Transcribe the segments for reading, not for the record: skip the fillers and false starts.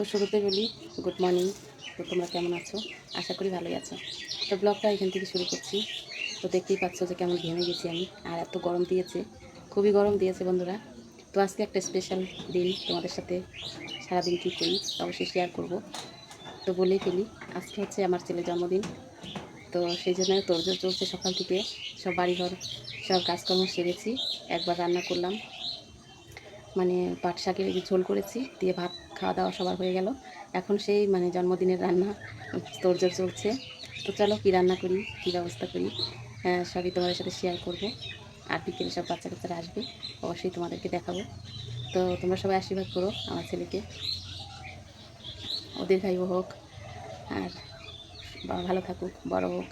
তো শুরুতে বলি গুড মর্নিং। তো তোমরা কেমন আছো? আশা করি ভালোই আছো। তো ব্লগটা এখান থেকে শুরু করছি। তো দেখতেই পাচ্ছ যে কেমন ঘেমে গেছি আমি, আর এত গরম দিয়েছে, খুবই গরম দিয়েছে বন্ধুরা। তো আজকে একটা স্পেশাল দিন, তোমাদের সাথে সারাদিন কী করি অবশ্যই শেয়ার করব। তো বলেই ফেলি, আজকে হচ্ছে আমার ছেলের জন্মদিন। তো সেই জন্য তোড়জোড় চলছে সকাল থেকে, সব বাড়িঘর সব কাজকর্ম সেরেছি। একবার রান্না করলাম, মানে পাট শাকের এই যে ঝোল করেছি দিয়ে ভাত খাওয়া দাওয়া সবার হয়ে গেল। এখন সেই মানে জন্মদিনের রান্না তোড়জোড় চলছে। তো চলো কী রান্না করি, কী ব্যবস্থা করি, সবই তোমাদের সাথে শেয়ার করব। আর বিকেলে সব বাচ্চা কাচ্চারা আসবে, অবশ্যই তোমাদেরকে দেখাবো। তো তোমরা সবাই আশীর্বাদ করো আমার ছেলেকে, ও দীর্ঘায়ু হোক আর ভালো থাকুক, বড় হোক,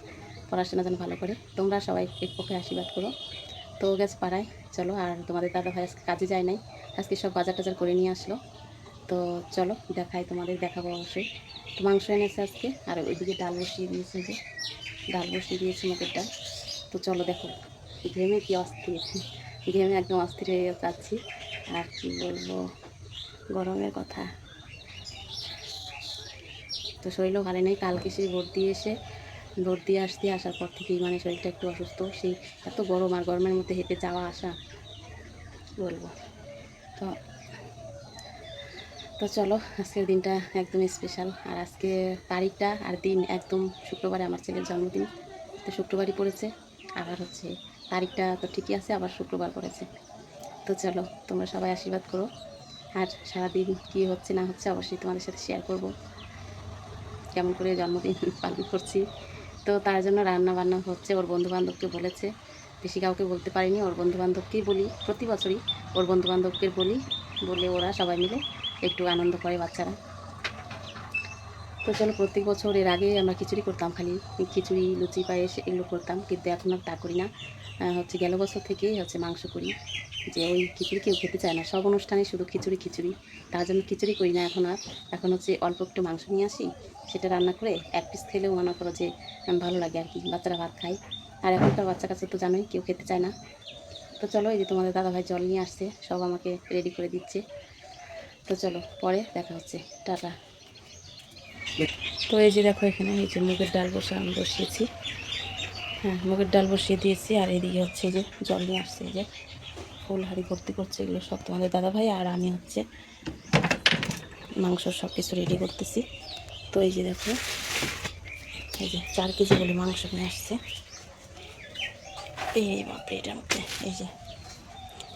পড়াশোনা যেন ভালো করে। তোমরা সবাই এক পক্ষে আশীর্বাদ করো। তো গেছে পাড়ায়, চলো। আর তোমাদের দাদা ভাই আজকে কাজে যায় নাই, আজকে সব বাজার টাজার করে নিয়ে আসলো। তো চলো দেখাই, তোমাদের দেখাবো অবশ্যই। তো মাংস এনেছে আজকে, আর ওইদিকে ডাল বসিয়ে দিয়েছে, যে ডাল বসিয়ে দিয়েছে মুগের ডাল। তো চলো দেখো, ঘেমে কি অস্থির, ঘেমে একদম অস্থির হয়ে যাচ্ছি। আর কি বলবো, গরমের কথা। তো শরীরও ভালো নেই, কালকে সেই ভোট দিয়ে আসার পর থেকেই মানে শরীরটা একটু অসুস্থ। সেই এত গরম, আর গরমের মধ্যে হেঁটে যাওয়া আসা, কী বলবো। তো তো চলো, আজকের দিনটা একদম স্পেশাল। আর আজকে তারিখটা আর দিন একদম শুক্রবারে আমার ছেলের জন্মদিন। তো শুক্রবারই পড়েছে, আবার হচ্ছে তারিখটা তো ঠিকই আছে, আবার শুক্রবার পড়েছে। তো চলো তোমরা সবাই আশীর্বাদ করো। আর সারাদিন কী হচ্ছে না হচ্ছে অবশ্যই তোমাদের সাথে শেয়ার করব, কেমন করে জন্মদিন পালন করছি। তো তার জন্য রান্না বান্না হচ্ছে, ওর বন্ধুবান্ধবকে বলেছে, বেশি কাউকে বলতে পারিনি, ওর বন্ধুবান্ধবকেই বলি, প্রতি বছরই ওর বন্ধুবান্ধবকে বলি, বলে ওরা সবাই মিলে একটু আনন্দ করে বাচ্চারা। তো চলো, প্রত্যেক বছর এর আগে আমরা খিচুড়ি করতাম, খালি খিচুড়ি লুচি পায়েস এগুলো করতাম, কিন্তু এখন আর তা করি না। হচ্ছে গেল বছর থেকেই হচ্ছে মাংস করি, যে ওই খিচুড়ি কেউ খেতে চায় না, সব অনুষ্ঠানে শুধু খিচুড়ি খিচুড়ি, তার জন্য খিচুড়ি করি না এখন আর। এখন হচ্ছে অল্প একটু মাংস নিয়ে আসি, সেটা রান্না করে এক পিস খেলেও মনে করো যে ভালো লাগে আর কি, বাচ্চারা ভাত খায়। আর এখনকার বাচ্চা কাচ্চা তো জানোই, কেউ খেতে চায় না। তো চলো, এই যে তোমাদের দাদাভাই জল নিয়ে আসছে, সব আমাকে রেডি করে দিচ্ছে। তো চলো পরে দেখা হচ্ছে, টাটা। তো এই যে দেখো, এখানে এই যে মুগের ডাল বসিয়েছি, হ্যাঁ মুগের ডাল বসিয়ে দিয়েছি। আর এদিকে হচ্ছে যে জল নিয়ে আসছে, এই যে ফুল হাঁড়ি ভর্তি করছে, এগুলো সব তোমাদের দাদাভাই। আর আমি হচ্ছে মাংস সব কিছু রেডি করতেছি। তো এই যে দেখো, এই যে 4 কেজি বলে মাংস নিয়ে আসছে, এই বাপরে এটার মধ্যে এই যে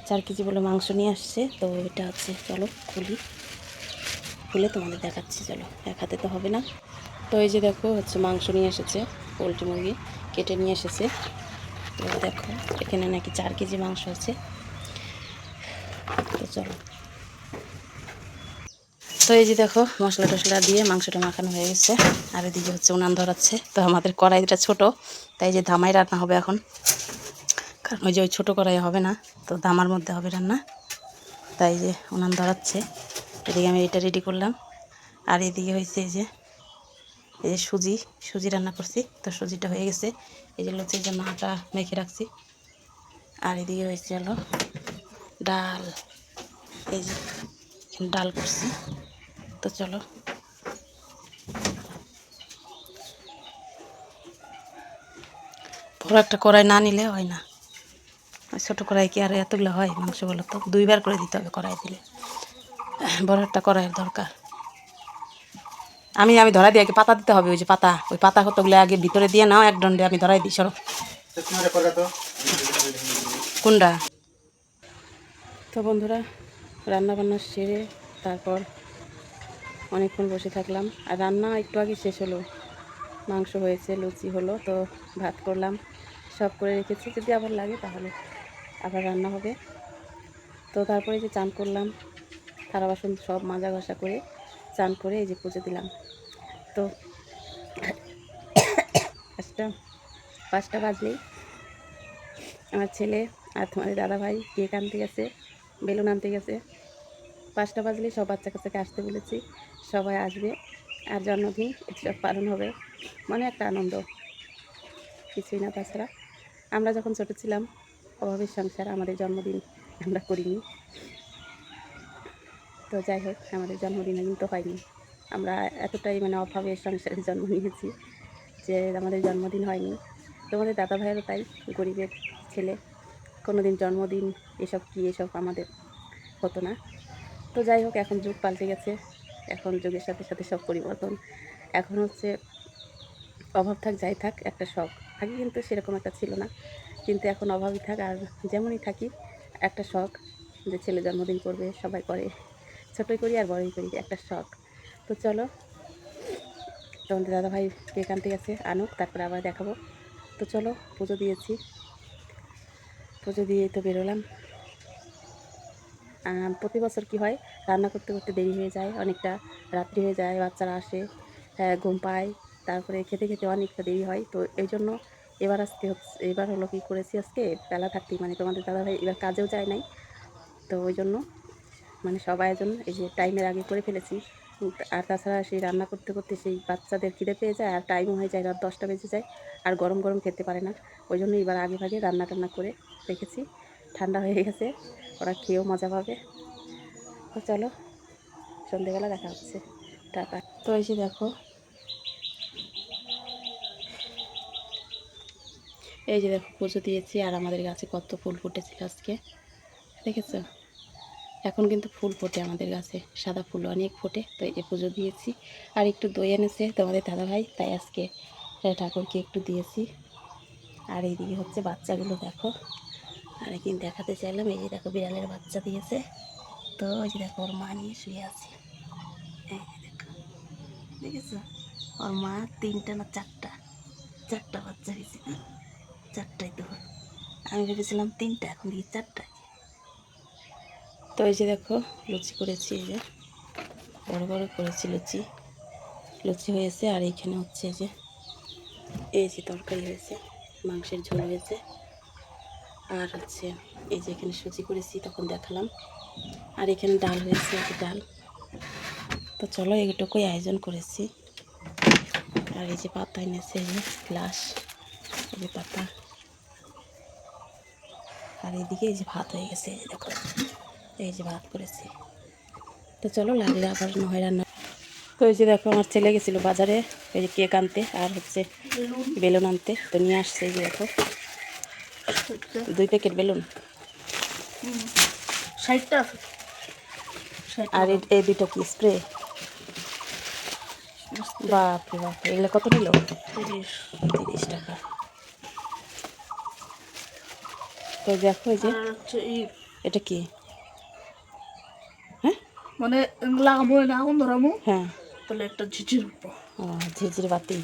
4 কেজি বলে মাংস নিয়ে আসছে। তো এটা হচ্ছে, চলো খুলে তোমাদের দেখাচ্ছি, চলো এক হাতে তো হবে না। তো এই যে দেখো হচ্ছে মাংস নিয়ে এসেছে, পোলট্রি মুরগি কেটে নিয়ে এসেছে। তো দেখো এখানে নাকি 4 কেজি মাংস আছে। তো চলো, তো এই যে দেখো মশলা টশলা দিয়ে মাংসটা মাখানো হয়ে গেছে। আর এদিকে হচ্ছে উনান ধরাচ্ছে। তো আমাদের কড়াইটা ছোট, তাই যে ধামাই রান্না হবে এখন, কারণ ওই যে ওই ছোটো কড়াই হবে না, তো ধামার মধ্যে হবে রান্না, তাই যে উনান ধরাচ্ছে। এদিকে আমি এটা রেডি করলাম। আর এদিকে হয়েছে এই যে সুজি রান্না করছি। তো সুজিটা হয়ে গেছে, এই যে লুচির জন্য আটা মেখে রাখছি। আর এদিকে হয়েছে হলো ডাল, এই যে ডাল করছি। তো চলো, বড় একটা কড়াই না নিলে হয় না, ছোটো কড়াই কি আর এতগুলো হয় মাংস, বলো তো 2বার করে দিতে হবে কড়াই দিলে, বড় একটা কড়াইয়ের দরকার। আমি ধরাই দিই, আগে পাতা দিতে হবে, ওই যে পাতা, ওই পাতা কতগুলো আগে ভিতরে দিয়ে নাও, এক দণ্ডে আমি ধরাই দিই, সরো কোনটা। তো বন্ধুরা, রান্না বান্না সেরে তারপর অনেকক্ষণ বসে থাকলাম। আর রান্না একটু আগে শেষ হলো, মাংস হয়েছে, লুচি হলো, তো ভাত করলাম, সব করে রেখেছি, যদি আবার লাগে তাহলে আবার রান্না হবে। তো তারপরে যে চান করলাম, থালা বাসন সব মাজা ঘষা করে চান করে এই যে পুজো দিলাম। তো 5টা বাজলেই আমার ছেলে আর তোমাদের দাদাভাই কেক আনতে গেছে, বেলুন আনতে গেছে। 5টা বাজলেই সব বাচ্চা কাচ্চাকে আসতে বলেছি, সবাই আসবে, আর জন্মদিন উৎসব পালন হবে, মানে একটা আনন্দ, কিছুই না। তাছাড়া আমরা যখন ছোটো ছিলাম, অভাবের সংসার, আমাদের জন্মদিন আমরা করিনি। তো যাই হোক, আমাদের জন্মদিনে কিন্তু হয়নি। আমরা এতটাই মানে অভাবে সংসারে জন্ম নিয়েছি যে আমাদের জন্মদিন হয়নি। তোমাদের দাদা ভাইয়েরও তাই, গরিবের ছেলে, কোনো দিন জন্মদিন এসব আমাদের হতো না। তো যাই হোক, এখন যুগ পাল্টে গেছে, এখন যুগের সাথে সাথে সব পরিবর্তন। এখন হচ্ছে অভাব থাক যাই থাক একটা শখ, আগে কিন্তু সেরকম একটা ছিল না, কিন্তু এখন অভাবই থাক আর যেমনই থাকি একটা শখ যে ছেলে জন্মদিন করবে, সবাই করে, ছোটোই করি আর বড়ই করি, একটা শখ। তো চলো, তোমাদের দাদাভাই কেক আনতে গেছে, আনুক, তারপরে আবার দেখাবো। তো চলো, পুজো দিয়েছি, পুজো দিয়েই তো বেরোলাম। প্রতি বছর কী হয়, রান্না করতে করতে দেরি হয়ে যায়, অনেকটা রাত্রি হয়ে যায়, বাচ্চারা আসে, ঘুম পায়, তারপরে খেতে খেতে অনেকটা দেরি হয়। তো এই জন্য এবার হলো কী করেছি, আজকে বেলা থাকতেই মানে তোমাদের দাদাভাই এবার কাজেও যায় নাই, তো ওই জন্য মানে সব আয়োজন এই যে টাইমের আগে করে ফেলেছি। আর তাছাড়া সেই রান্না করতে করতে সেই বাচ্চাদের খিদে পেয়ে যায়, আর টাইমও হয়ে যায়, রাত 10টা বেজে যায়, আর গরম গরম খেতে পারে না। ওই জন্য এবার আগে ভাগে রান্না টান্না করে রেখেছি, ঠান্ডা হয়ে গেছে, ওরা খেয়েও মজা পাবে। তো চলো, সন্ধেবেলা দেখা হচ্ছে, টাটা। তো এই যে দেখো, এই যে দেখো পুজো দিয়েছি, আর আমাদের গাছে কত ফুল ফুটেছিল আজকে, দেখেছো? এখন কিন্তু ফুল ফোটে আমাদের গাছে, সাদা ফুল অনেক ফোটে। তো এই যে পুজো দিয়েছি, আর একটু দই এনেছে তোমাদের দাদাভাই, তাই আজকে ঠাকুরকে একটু দিয়েছি। আর এইদিকে হচ্ছে বাচ্চাগুলো দেখো, আর একদিন দেখাতে চাইলাম, এই যে দেখো বিড়ালের বাচ্চা দিয়েছে। তো ওই যে দেখো ওর মা নিয়ে শুয়ে আছে, এই যে দেখো, দেখেছো? ওর মা 3টা না 4টা বাচ্চা হয়েছে, 4টাই তো, আমি ভেবেছিলাম 3টা, এখন দেখি 4টা। তো এই যে দেখো লুচি করেছি, এই যে বড় বড় করেছি লুচি, লুচি হয়েছে। আর এইখানে হচ্ছে এই যে তরকারি হয়েছে, মাংসের ঝোল হয়েছে, আর হচ্ছে এই যে এখানে সুজি করেছি, তখন দেখালাম। আর এখানে ডাল হয়েছে, এই যে ডাল। তো চলো, এইটুকুই আয়োজন করেছি। আর এই যে পাতা এনেছে, এই যে গ্লাস, এই যে পাতা, আর এইদিকে এই যে ভাত হয়ে গেছে, এই যে দেখো, এই যে ভাত করেছি। তো চলো, লাগলে আবার নয় রান্না। তো এই যে দেখো, আমার ছেলে গেছিলো বাজারে এই যে কেক আনতে, আর হচ্ছে বেলুন আনতে, তো নিয়ে আসছে। এই যে দেখো 2 প্যাকেট বেলুন, 60টা। আর এই 2টা কি স্প্রে। বাপরে বাপ, এগুলো কত নিল? 30 টাকা। তো দেখো এই যে এটা কি, হ্যাঁ মানে লাগাবো না, আগুন ধরাবো, হ্যাঁ, তাহলে একটা ঝিঝির উঠবো। ঝিরঝির বাতি।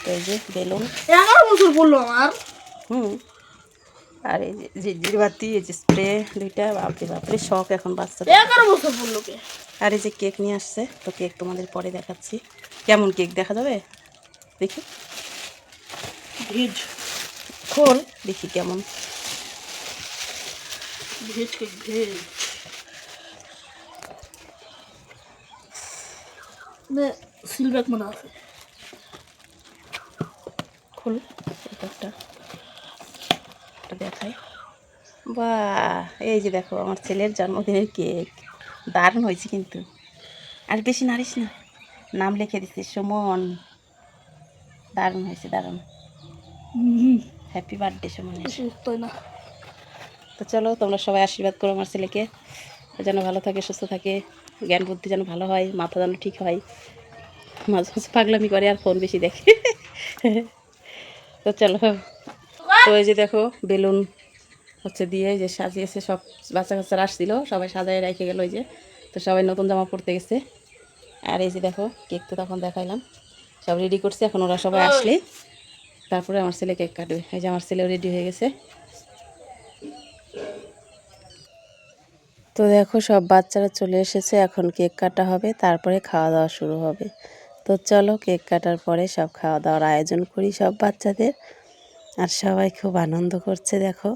তো এই যে বেলুন, 11 বছর পড়লো আমার। আর এই যে ঝিরঝির বাতি, এই যে স্প্রে 2টা, বাপরে বাপরে শখ এখন বাচ্চাদের। 11 বছর পড়লো কে? আর এই যে কেক নিয়ে আসছে, তো কেক তোমাদের পরে দেখাচ্ছি। কেমন কেক দেখা যাবে, দেখি ভেজ, খোল দেখি কেমন। ভেজ কেক, ভেজ মানে সিলব্যাক মনে আছে। খোল, একটা দেখাই। বাহ, এই যে দেখো আমার ছেলের জন্মদিনের কেক, দারুণ হয়েছে কিন্তু। আর বেশি নাড়িস না, নাম লিখে দিচ্ছি সুমন, দারুণ হয়েছে, দারুণ। হ্যাপি বার্থডে সুমনের। বেশি তাই না? তো চলো, তোমরা সবাই আশীর্বাদ করো আমার ছেলেকে, যেন ভালো থাকে, সুস্থ থাকে, জ্ঞান বুদ্ধি যেন ভালো হয়, মাথা যেন ঠিক হয়, মাঝে মাঝে পাগলামি করে আর ফোন বেশি দেখে। তো চলো, তো এই যে দেখো বেলুন হচ্ছে দিয়ে যে সাজিয়েছে, সব বাচ্চা কাচ্চারা আসছিল, সবাই সাজায় রেখে গেলো। ওই যে, তো সবাই নতুন জামা পরতে গেছে। আর এই যে দেখো কেক তো তখন দেখাইলাম, সব রেডি করছে, এখন ওরা সবাই আসলে তারপরে আমার ছেলে কেক কাটবে। এই যে আমার ছেলেও রেডি হয়ে গেছে। তো দেখো সব বাচ্চারা চলে এসেছে, এখন কেক কাটা হবে, তারপরে খাওয়া দাওয়া শুরু হবে। তো চলো, কেক কাটার পরে সব খাওয়া দাওয়ার আয়োজন করি সব বাচ্চাদের, আর সবাই খুব আনন্দ করছে দেখো।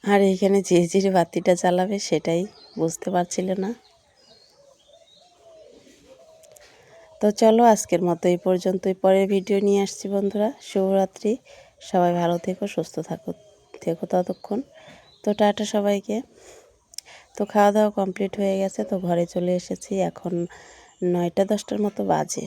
আর এইখানে ঝিরঝির বাতিটা জ্বালাবে সেটাই বুঝতে পারছিল না। তো চলো, আজকের মতো এই পর্যন্তই, পরের ভিডিও নিয়ে আসছি বন্ধুরা। শুভরাত্রি, সবাই ভালো থেকো, সুস্থ থেকো ততক্ষণ। তো টাটা সবাইকে। তো খাওয়া দাওয়া কমপ্লিট হয়ে গেছে, তো ঘরে চলে এসেছি। এখন 9টা 10টার মতো বাজে।